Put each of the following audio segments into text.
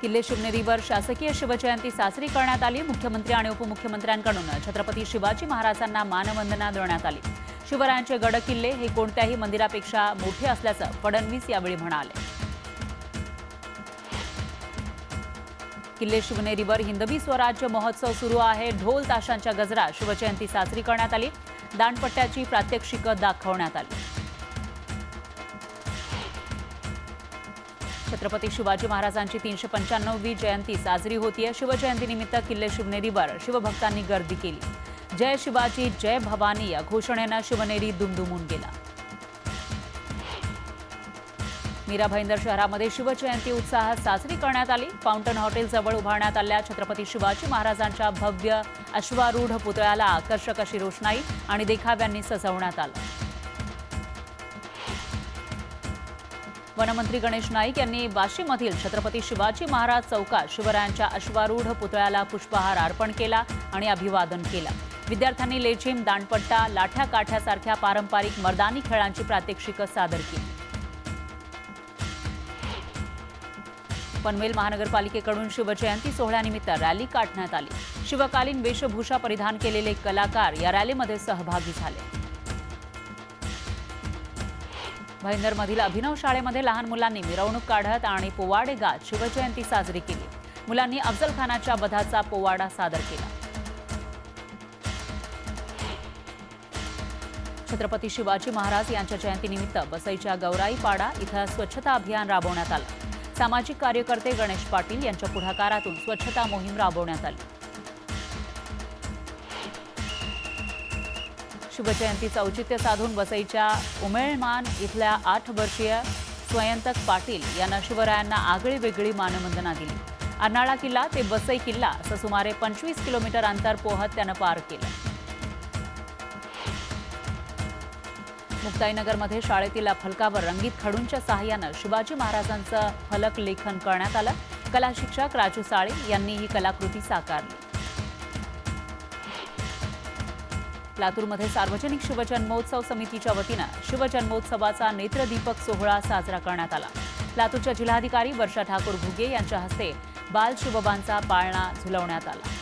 किल्ले शिवनेरीवर शासकीय शिवजयंती साजरी करण्यात आली। मुख्यमंत्री आणि उपमुख्यमंत्र्यांकडून छत्रपती शिवाजी महाराजांना मानवंदना देण्यात आली। शिवरायांचे गड किल्ले हे कोणत्याही मंदिरापेक्षा मोठे असल्याचं फडणवीस यावेळी म्हणाले। किल्ले शिवनेरीवर हिंदवी स्वराज्य महोत्सव सुरू आहे। ढोल ताशांच्या गजरात शिवजयंती साजरी करण्यात आली। दांडपट्ट्याची प्रात्यक्षिकं दाखवण्यात आली। छत्रपती शिवाजी महाराजांची 395वी जयंती साजरी होतीये। शिवजयंतीनिमित्त किल्ले शिवनेरीवर शिवभक्तांनी गर्दी केली। जय शिवाजी जय भवानी या घोषणेनं शिवनेरी दुमदुमून गेला। मीरा भाईंदर शहरामध्ये शिवजयंती उत्साहात साजरी करण्यात आली। फाउंटन हॉटेलजवळ उभारण्यात आलेल्या छत्रपती शिवाजी महाराजांच्या भव्य अश्वारूढ पुतळ्याला आकर्षक अशी रोषणाई आणि देखाव्यांनी सजवण्यात आलं। वनमंत्री गणेश नाईक यांनी वाशीमधील छत्रपती शिवाजी महाराज चौकात शिवरायांच्या अश्वारूढ पुतळ्याला पुष्पहार अर्पण केला आणि अभिवादन केलं। विद्यार्थ्यांनी लेझीम, दांडपट्टा, लाठ्या काठ्यासारख्या पारंपरिक मर्दानी खेळांची प्रात्यक्षिकं सादर केली। पनवेल महानगरपालिकेकडून शिवजयंती सोहळ्यानिमित्त रॅली काढण्यात आली। शिवकालीन वेशभूषा परिधान केलेले कलाकार या रॅलीमध्ये सहभागी झाले। भाईंदरमधील अभिनव शाळेमध्ये लहान मुलांनी मिरवणूक काढत आणि पोवाडे गात शिवजयंती साजरी केली। मुलांनी अफजल खानाच्या वधाचा पोवाडा सादर केला। छत्रपती शिवाजी महाराज यांच्या जयंतीनिमित्त वसईच्या गौराईपाडा इथं स्वच्छता अभियान राबवण्यात आलं। सामाजिक कार्यकर्ते गणेश पाटील यांच्या पुढाकारातून स्वच्छता मोहीम राबवण्यात आली। शिवजयंतीचं औचित्य साधून वसईच्या उमेळमान इथल्या 8 वर्षीय स्वयंतक पाटील यांना शिवरायांना आगळी वेगळी मानवंदना दिली। अर्नाळा किल्ला ते वसई किल्ला असं सुमारे 25 किलोमीटर अंतर पोहत त्यानं पार केलं। मुक्ताईनगरमध्ये शाळेतील फलकावर रंगीत खडूंच्या सहाय्यानं शिवाजी महाराजांचं फलक लेखन करण्यात आलं। कला शिक्षक राजू साळे यांनी ही कलाकृती साकारली। लातूरमध्ये सार्वजनिक शिवजन्मोत्सव समितीच्या वतीनं शिवजन्मोत्सवाचा नेत्रदीपक सोहळा साजरा करण्यात आला। लातूरच्या जिल्हाधिकारी वर्षा ठाकूर घुगे यांच्या हस्ते बाल शिवबांचा पाळणा झुलवण्यात आला।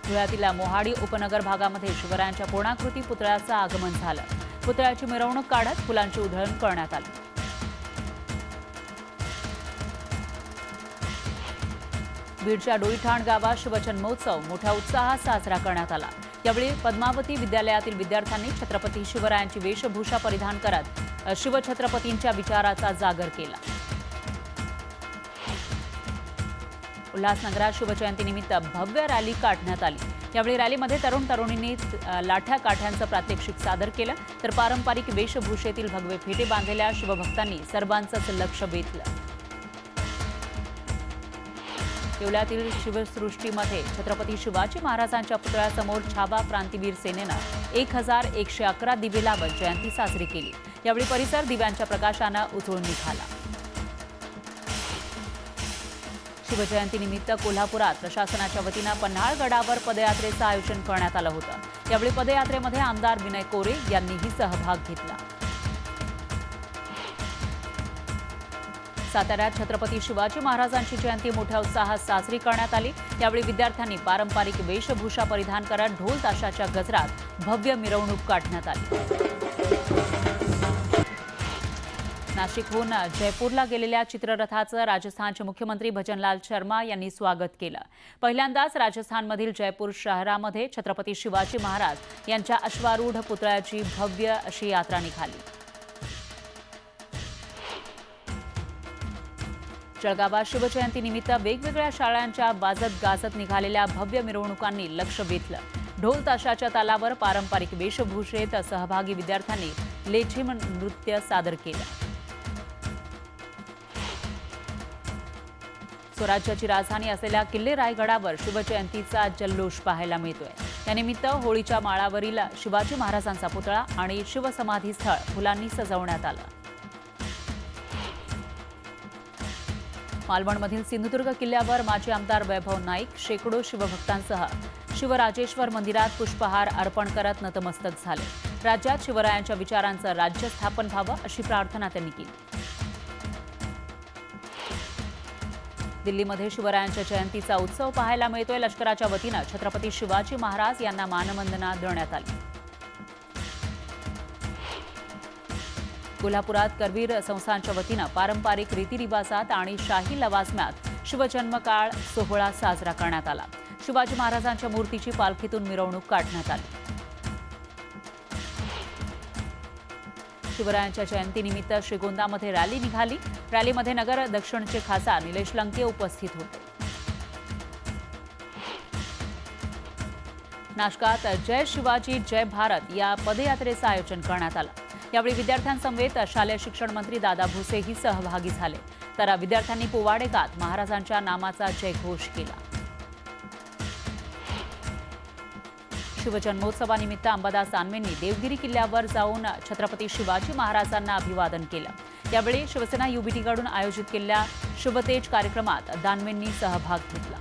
धुळ्यातील मोहाडी उपनगर भागामध्ये शिवरायांच्या पूर्णाकृती पुतळ्याचं आगमन झालं। पुतळ्याची मिरवणूक काढत फुलांची उधळण करण्यात आली। बीडच्या डोईठाण गावात शिवजन्मोत्सव मोठ्या उत्साहात साजरा करण्यात आला। यावेळी पद्मावती विद्यालयातील विद्यार्थ्यांनी छत्रपती शिवरायांची वेशभूषा परिधान करत शिवछत्रपतींच्या विचाराचा जागर केला। उल्हासनगरात शिवजयंतीनिमित्त भव्य रॅली काढण्यात आली। यावेळी रॅलीमध्ये तरुण तरुणींनी लाठ्या काठ्यांचं प्रात्यक्षिक सादर केलं, तर पारंपरिक वेशभूषेतील भगवे फेटे बांधलेल्या शिवभक्तांनी सर्वांचंच लक्ष वेधलं। येवल्यातील शिवसृष्टीमध्ये छत्रपती शिवाजी महाराजांच्या पुतळ्यासमोर छावा क्रांतीवीर सेनेनं 1111 दिवे लावत जयंती साजरी केली। यावेळी परिसर दिव्यांच्या प्रकाशानं उजळून निघाला। शिवजयंतीनिमित्त कोल्हापुरात प्रशासनाच्या वतीनं पन्हाळगडावर पदयात्रेचं आयोजन करण्यात आलं होतं। यावेळी पदयात्रेमध्ये आमदार विनय कोरे यांनीही सहभाग घेतला। साताऱ्यात छत्रपती शिवाजी महाराजांची जयंती मोठ्या उत्साहात साजरी करण्यात आली। यावेळी विद्यार्थ्यांनी पारंपरिक वेशभूषा परिधान करत ढोल ताशाच्या गजरात भव्य मिरवणूक काढण्यात आली। नाशिकहून जयपूरला गेलेल्या चित्ररथाचं राजस्थानचे मुख्यमंत्री भजनलाल शर्मा यांनी स्वागत केलं। पहिल्यांदाच राजस्थानमधील जयपूर शहरामध्ये छत्रपती शिवाजी महाराज यांच्या अश्वारूढ पुतळ्याची भव्य अशी यात्रा निघाली। जळगावात शिवजयंतीनिमित्त वेगवेगळ्या शाळांच्या वाजत गाजत निघालेल्या भव्य मिरवणुकांनी लक्ष वेधलं। ढोल ताशाच्या तालावर पारंपरिक वेशभूषेत सहभागी विद्यार्थ्यांनी लेझीम नृत्य सादर केलं। स्वराज्याची राजधानी असलेल्या किल्ले रायगडावर शिवजयंतीचा जल्लोष पाहायला मिळतोय। त्यानिमित्त होळीच्या माळावरील शिवाजी महाराजांचा पुतळा आणि शिवसमाधी स्थळ फुलांनी सजवण्यात आलं। मालवणमधील सिंधुदुर्ग किल्ल्यावर माजी आमदार वैभव नाईक शेकडो शिवभक्तांसह शिवराजेश्वर मंदिरात पुष्पहार अर्पण करत नतमस्तक झाले। राज्यात शिवरायांच्या विचारांचं राज्य स्थापन व्हावं अशी प्रार्थना त्यांनी केली। दिल्लीमध्ये शिवरायांच्या जयंतीचा उत्सव पाहायला मिळतोय। लष्कराच्या वतीनं छत्रपती शिवाजी महाराज यांना मानवंदना देण्यात आली। कोल्हापुरात करवीर संस्थानच्या वतीनं पारंपरिक रीतिरिवाजात आणि शाही लवाजम्यात शिवजन्मकाळ सोहळा साजरा करण्यात आला। शिवाजी महाराजांच्या मूर्तीची पालखीतून मिरवणूक काढण्यात आली। शिवरायांच्या जयंतीनिमित्त श्रीगोंदामध्ये रॅली निघाली। रॅलीमध्ये नगर दक्षिणचे खासदार निलेश लंके उपस्थित होते। नाशकात जय शिवाजी जय भारत या पदयात्रेचं आयोजन करण्यात आलं। यावेळी विद्यार्थ्यांसमवेत शालेय शिक्षण मंत्री दादा भुसेही सहभागी झाले। तर विद्यार्थ्यांनी पोवाडेगात महाराजांच्या नामाचा जयघोष केला। शिवजन्मोत्सवानिमित्त अंबादास दानवेंनी देवगिरी किल्ल्यावर जाऊन छत्रपती शिवाजी महाराजांना अभिवादन केलं। यावेळी शिवसेना युबीटीकडून आयोजित केलेल्या शिवतेज कार्यक्रमात दानवेंनी सहभाग घेतला।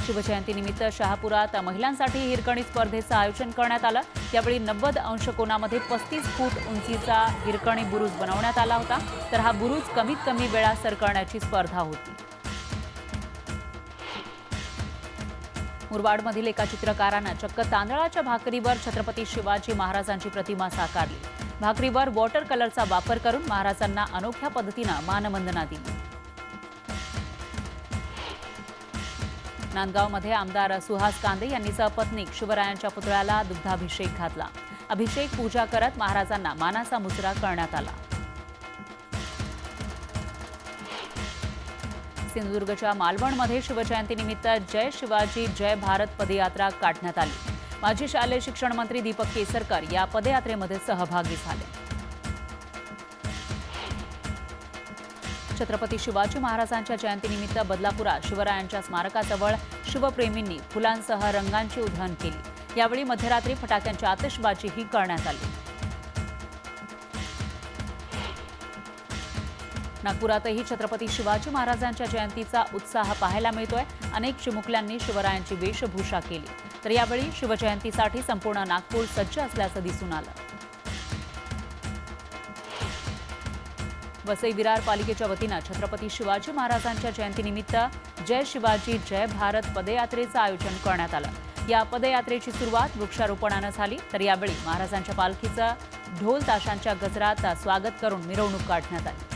शिवजयंतीनिमित्त शहापुरात महिलांसाठी हिरकणी स्पर्धेचं आयोजन करण्यात आलं। यावेळी 90 अंश कोनामध्ये 35 फूट उंचीचा हिरकणी बुरुज बनवण्यात आला होता। तर हा बुरुज कमीत कमी वेळा सर करण्याची स्पर्धा होती। मुरबाडमधील एका चित्रकारानं चक्क तांदळाच्या भाकरीवर छत्रपती शिवाजी महाराजांची प्रतिमा साकारली। भाकरीवर वॉटर कलरचा वापर करून महाराजांना अनोख्या पद्धतीनं मानवंदना दिली। नांदगावमध्ये आमदार सुहास कांदे यांनी सपत्नीक शिवरायांच्या पुतळ्याला दुग्धाभिषेक घातला। अभिषेक पूजा करत महाराजांना मानाचा मुजरा करण्यात आला। सिंधुदुर्गच्या मालवणमध्ये शिवजयंतीनिमित्त जय शिवाजी जय भारत पदयात्रा काढण्यात आली। माजी शालेय शिक्षण मंत्री दीपक केसरकर या पदयात्रेमध्ये सहभागी झाले। छत्रपती शिवाजी महाराजांच्या जयंतीनिमित्त बदलापुरात शिवरायांच्या स्मारकाजवळ शिवप्रेमींनी फुलांसह रंगांची उधळण केली। यावेळी मध्यरात्री फटाक्यांची आतिषबाजीही करण्यात आली। नागपुरातही छत्रपती शिवाजी महाराजांच्या जयंतीचा उत्साह पाहायला मिळतोय। अनेक चिमुकल्यांनी शिवरायांची वेशभूषा केली। तर यावेळी शिवजयंतीसाठी संपूर्ण नागपूर सज्ज असल्याचं दिसून आलं। वसई विरार पालिकेच्या वतीनं छत्रपती शिवाजी महाराजांच्या जयंतीनिमित्त जय शिवाजी जय भारत पदयात्रेचं आयोजन करण्यात आलं। या पदयात्रेची सुरुवात वृक्षारोपणानं झाली। तर यावेळी महाराजांच्या पालखीचं ढोल ताशांच्या गजरात स्वागत करून मिरवणूक काढण्यात आली।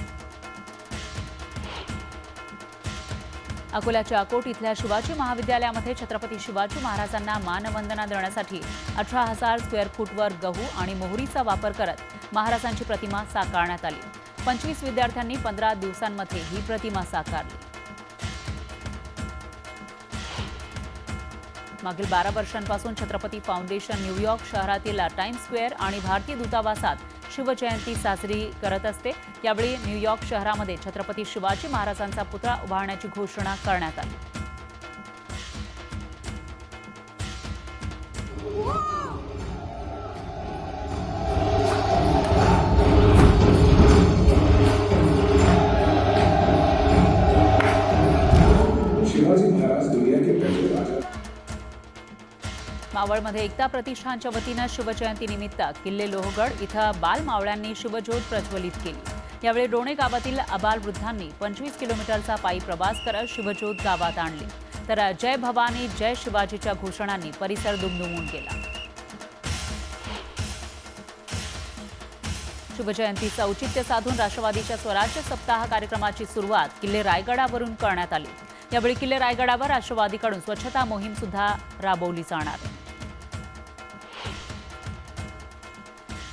अकोल्याच्या अकोट इथल्या शिवाजी महाविद्यालयामध्ये छत्रपती शिवाजी महाराजांना मानवंदना देण्यासाठी 18,000 स्क्वेअर फूटवर गहू आणि मोहरीचा वापर करत महाराजांची प्रतिमा साकारण्यात आली। 25 विद्यार्थ्यांनी 15 दिवसांमध्ये ही प्रतिमा साकारली। मागील 12 वर्षांपासून छत्रपती फाउंडेशन न्यूयॉर्क शहरातील टाइम्स स्क्वेअर आणि भारतीय दूतावासात शिवजयंती साजरी करत असते। यावेळी न्यूयॉर्क शहरामध्ये छत्रपती शिवाजी महाराजांचा पुतळा उभारण्याची घोषणा करण्यात आली। शिवाजी महाराज दुनिया के पहले राजा। मावळमध्ये एकता प्रतिष्ठानच्या वतीनं शिवजयंतीनिमित्त किल्ले लोहगड इथं बालमावळ्यांनी शिवज्योत प्रज्वलित केली। यावेळी डोणे गावातील आबालवृद्धांनी 25 किलोमीटरचा पायी प्रवास करत शिवज्योत गावात आणली। तर जय भवानी जय शिवाजीच्या घोषणांनी परिसर दुमदुमून गेला। शिवजयंतीचं औचित्य साधून राष्ट्रवादीच्या स्वराज्य सप्ताह कार्यक्रमाची सुरुवात किल्ले रायगडावरून करण्यात आली। यावेळी किल्ले रायगडावर राष्ट्रवादीकडून स्वच्छता मोहीम सुद्धा राबवली जाणार आहे।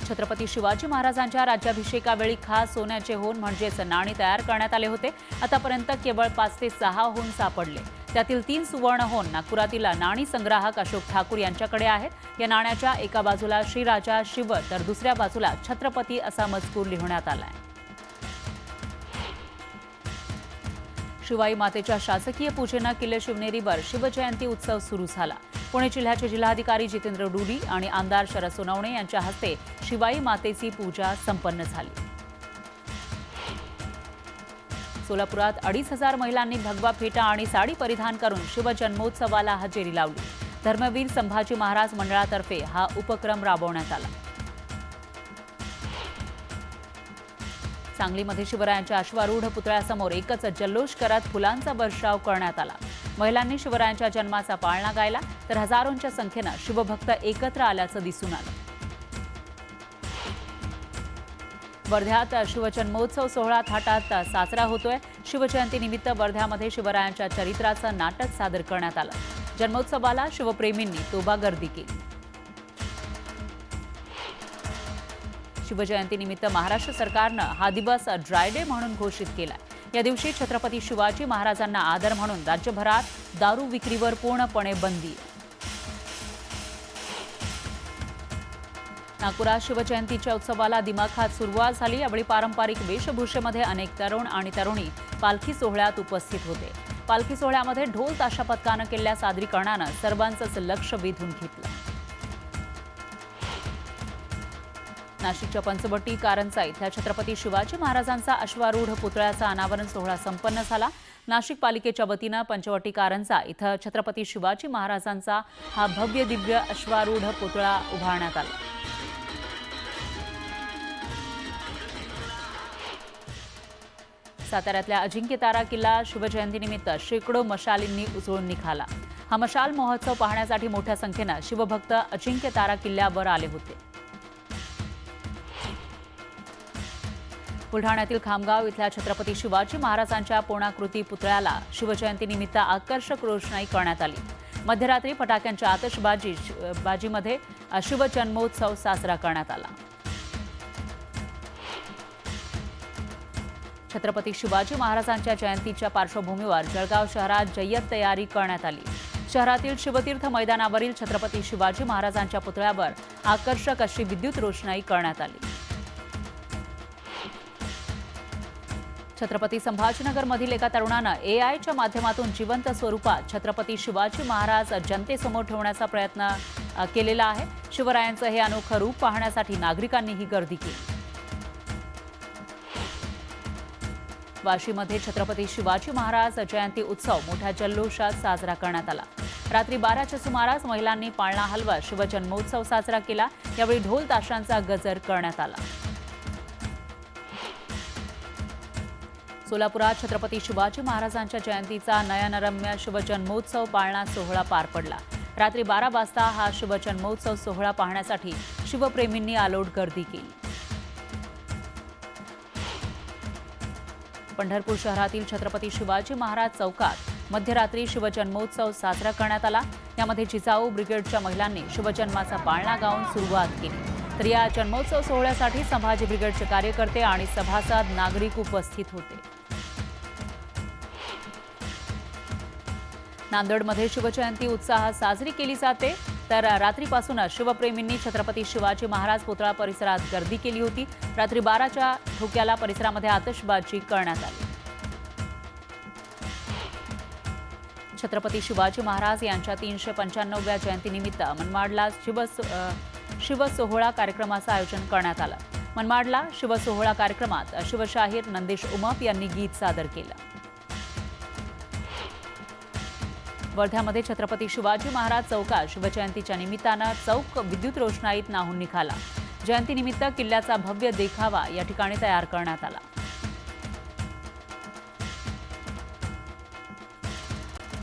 छत्रपती शिवाजी महाराजांच्या राज्याभिषेकावेळी खास सोन्याचे होन म्हणजेच नाणी तयार करण्यात आले होते। आतापर्यंत केवळ 5 ते 6 होन सापडले। त्यातील 3 सुवर्ण होन नागपुरातील नाणी संग्राहक अशोक ठाकूर यांच्याकडे आहेत। या नाण्याच्या एका बाजूला श्रीराजा शिव तर दुसऱ्या बाजूला छत्रपती असा मजकूर लिहिण्यात आलाय। शिवाई मातेच्या शासकीय पूजेनं किल्ले शिवनेरीवर शिवजयंती उत्सव सुरू झाला। पुणे जिल्ह्याचे जिल्हाधिकारी जितेंद्र डुडी आणि आमदार शरद सोनवणे यांच्या हस्ते शिवाई मातेची पूजा संपन्न झाली। सोलापुरात 2,500 महिलांनी भगवा फेटा आणि साडी परिधान करून शिवजन्मोत्सवाला हजेरी लावली। धर्मवीर संभाजी महाराज मंडळातर्फे हा उपक्रम राबवण्यात आला। सांगलीमध्ये शिवरायांच्या अश्वारूढ पुतळ्यासमोर एकच जल्लोष करत फुलांचा वर्षाव करण्यात आला। महिलांनी शिवरायांच्या जन्माचा पाळणा गायला तर हजारोंच्या संख्येने शिवभक्त एकत्र आल्याचं दिसून आलं। वर्ध्यात शिवजन्मोत्सव सोहळा थाटात साजरा होतोय। शिवजयंतीनिमित्त वर्ध्यामध्ये शिवरायांच्या चरित्राचं नाटक सादर करण्यात आलं। जन्मोत्सवाला शिवप्रेमींनी तोबा गर्दी केली। शिवजयंतीनिमित्त महाराष्ट्र सरकारनं हा दिवस ड्राय डे म्हणून घोषित केलाय। या दिवशी छत्रपती शिवाजी महाराजांना आदर म्हणून राज्यभरात दारू विक्रीवर पूर्णपणे बंदी आहे। नागपुरात शिवजयंतीच्या उत्सवाला दिमाखात सुरुवात झाली। यावेळी पारंपरिक वेशभूषेमध्ये अनेक तरुण आणि तरुणी पालखी सोहळ्यात उपस्थित होते। पालखी सोहळ्यामध्ये ढोल ताशा पथकानं केलेल्या सादरीकरणानं सर्वांचंच लक्ष वेधून घेतलं। नाशिकच्या पंचवटी कारंजा इथल्या छत्रपती शिवाजी महाराजांचा अश्वारूढ पुतळ्याचा अनावरण सोहळा संपन्न झाला। नाशिक पालिकेच्या वतीनं पंचवटी कारंजा इथं छत्रपती शिवाजी महाराजांचा हा भव्य दिव्य अश्वारूढ पुतळा उभारण्यात आला। साताऱ्यातल्या अजिंक्यतारा किल्ला शिवजयंतीनिमित्त शेकडो मशालींनी उजळून निघाला। हा मशाल महोत्सव पाहण्यासाठी मोठ्या संख्येनं शिवभक्त अजिंक्यतारा किल्ल्यावर आले होते। बुलढाण्यातील खामगाव इथल्या छत्रपती शिवाजी महाराजांच्या पूर्णाकृती पुतळ्याला शिवजयंतीनिमित्त आकर्षक रोषणाई करण्यात आली। मध्यरात्री फटाक्यांच्या आतषबाजीमध्ये शिवजन्मोत्सव साजरा करण्यात आला। छत्रपती शिवाजी महाराजांच्या जयंतीच्या पार्श्वभूमीवर जळगाव शहरात जय्यत तयारी करण्यात आली। शहरातील शिवतीर्थ मैदानावरील छत्रपती शिवाजी महाराजांच्या पुतळ्यावर आकर्षक अशी विद्युत रोषणाई करण्यात आली। छत्रपती संभाजीनगरमधील एका तरुणानं एआयच्या माध्यमातून जिवंत स्वरूपात छत्रपती शिवाजी महाराज जनतेसमोर ठेवण्याचा प्रयत्न केलेला आहे। शिवरायांचं हे अनोखं रूप पाहण्यासाठी नागरिकांनीही गर्दी केली। वाशीमध्ये छत्रपती शिवाजी महाराज जयंती उत्सव मोठ्या जल्लोषात साजरा करण्यात आला। रात्री 12च्या सुमारास महिलांनी पाळणा हलवत शिवजन्मोत्सव साजरा केला। यावेळी ढोल ताशांचा गजर करण्यात आला। सोलापुरात छत्रपती शिवाजी महाराजांच्या जयंतीचा नयनरम्य शिवजन्मोत्सव पाळणा सोहळा पार पडला। रात्री 12 वाजता हा शिवजन्मोत्सव सोहळा पाहण्यासाठी शिवप्रेमींनी अलोट गर्दी केली। पंढरपूर शहरातील छत्रपती शिवाजी महाराज चौकात मध्यरात्री शिवजन्मोत्सव साजरा करण्यात आला। यामध्ये जिजाऊ ब्रिगेडच्या महिलांनी शिवजन्माचा पाळणा गाऊन सुरुवात केली। तर या जन्मोत्सव सोहळ्यासाठी संभाजी ब्रिगेडचे कार्यकर्ते आणि सभासद नागरिक उपस्थित होते। नांदेडमध्ये शिवजयंती उत्साहात साजरी केली जाते। तर रात्रीपासूनच शिवप्रेमींनी छत्रपती शिवाजी महाराज पुतळा परिसरात गर्दी केली होती। रात्री 12च्या ठोक्याला परिसरामध्ये आतषबाजी करण्यात आली। छत्रपती शिवाजी महाराज यांच्या 395व्या जयंतीनिमित्त मनमाडला शिवसोहळा कार्यक्रमाचं आयोजन करण्यात आलं। मनमाडला शिवसोहळा कार्यक्रमात शिवशाहीर नंदेश उमप यांनी गीत सादर केलं। वर्ध्यामध्ये छत्रपती शिवाजी महाराज चौकात शिवजयंतीच्या निमित्तानं चौक विद्युत रोषणाईत न्हाऊन निघाला। जयंतीनिमित्त किल्ल्याचा भव्य देखावा या ठिकाणी तयार करण्यात आला।